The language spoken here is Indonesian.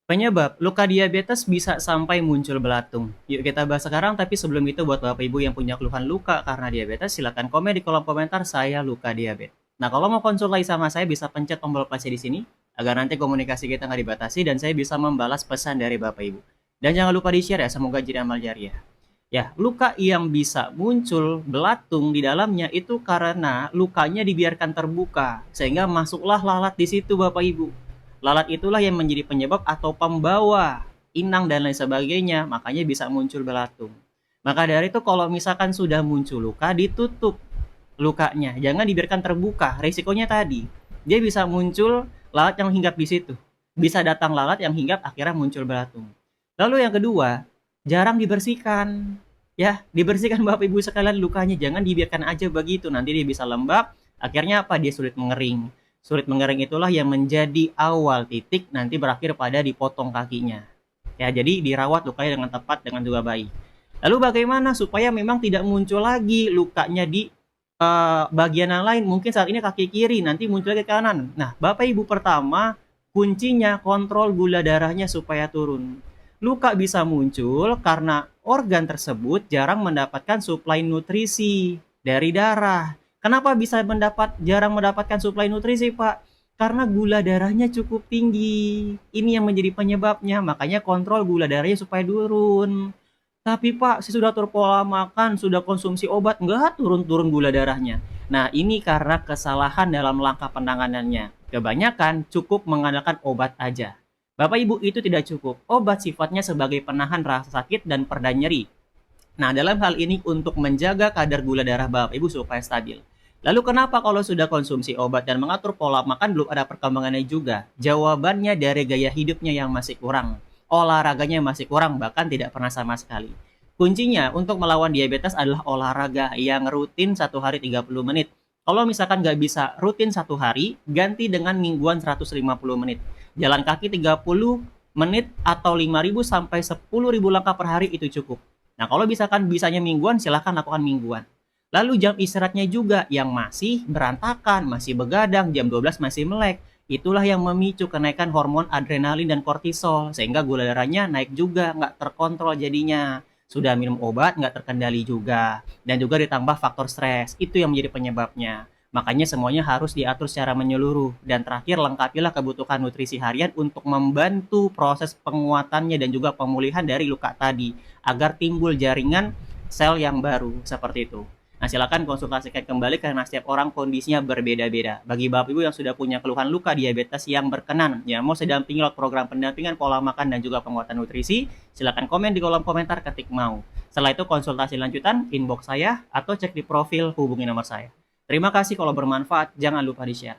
Penyebab luka diabetes bisa sampai muncul belatung. Yuk kita bahas sekarang, tapi sebelum itu buat Bapak Ibu yang punya keluhan luka karena diabetes, silakan komen di kolom komentar saya luka diabetes. Nah, kalau mau konsultasi sama saya bisa pencet tombol plus di sini agar nanti komunikasi kita nggak dibatasi dan saya bisa membalas pesan dari Bapak Ibu. Dan jangan lupa di-share ya, semoga jadi amal jariah. Ya, luka yang bisa muncul belatung di dalamnya itu karena lukanya dibiarkan terbuka sehingga masuklah lalat di situ Bapak Ibu. Lalat itulah yang menjadi penyebab atau pembawa inang dan lain sebagainya, makanya bisa muncul belatung. Maka dari itu kalau misalkan sudah muncul luka, ditutup lukanya, jangan dibiarkan terbuka. Risikonya tadi, dia bisa muncul lalat yang hinggap di situ. Bisa datang lalat yang hinggap akhirnya muncul belatung. Lalu yang kedua, jarang dibersihkan. Ya, dibersihkan Bapak Ibu sekalian lukanya, jangan dibiarkan aja begitu, nanti dia bisa lembab, akhirnya apa? Dia sulit mengering. Sulit mengering itulah yang menjadi awal titik nanti berakhir pada dipotong kakinya. Ya, jadi dirawat lukanya dengan tepat dengan juga baik. Lalu bagaimana supaya memang tidak muncul lagi lukanya di bagian yang lain? Mungkin saat ini kaki kiri, nanti muncul lagi ke kanan. Nah, Bapak Ibu pertama kuncinya kontrol gula darahnya supaya turun. Luka bisa muncul karena organ tersebut jarang mendapatkan suplai nutrisi dari darah. Kenapa bisa jarang mendapatkan suplai nutrisi, Pak? Karena gula darahnya cukup tinggi. Ini yang menjadi penyebabnya. Makanya kontrol gula darahnya supaya turun. Tapi Pak, saya sudah atur pola makan, sudah konsumsi obat, nggak turun-turun gula darahnya. Nah, ini karena kesalahan dalam langkah penanganannya. Kebanyakan cukup mengandalkan obat aja. Bapak Ibu, itu tidak cukup. Obat sifatnya sebagai penahan rasa sakit dan pereda nyeri. Nah, dalam hal ini untuk menjaga kadar gula darah Bapak Ibu supaya stabil. Lalu kenapa kalau sudah konsumsi obat dan mengatur pola makan belum ada perkembangannya juga? Jawabannya dari gaya hidupnya yang masih kurang. Olahraganya masih kurang, bahkan tidak pernah sama sekali. Kuncinya untuk melawan diabetes adalah olahraga yang rutin satu hari 30 menit. Kalau misalkan nggak bisa rutin satu hari, ganti dengan mingguan 150 menit. Jalan kaki 30 menit atau 5.000 sampai 10.000 langkah per hari itu cukup. Nah, kalau misalkan bisanya mingguan, silahkan lakukan mingguan. Lalu jam istirahatnya juga yang masih berantakan, masih begadang, jam 12 masih melek. Itulah yang memicu kenaikan hormon adrenalin dan kortisol, sehingga gula darahnya naik juga, nggak terkontrol jadinya. Sudah minum obat, nggak terkendali juga. Dan juga ditambah faktor stres, itu yang menjadi penyebabnya. Makanya semuanya harus diatur secara menyeluruh. Dan terakhir, lengkapilah kebutuhan nutrisi harian untuk membantu proses penguatannya dan juga pemulihan dari luka tadi, agar timbul jaringan sel yang baru, seperti itu. Nah, silakan konsultasikan kembali karena setiap orang kondisinya berbeda-beda. Bagi Bapak Ibu yang sudah punya keluhan luka diabetes yang berkenan, ya mau saya dampingi lewat program pendampingan pola makan dan juga penguatan nutrisi, silakan komen di kolom komentar ketik mau. Setelah itu konsultasi lanjutan, inbox saya atau cek di profil hubungi nomor saya. Terima kasih, kalau bermanfaat jangan lupa di-share.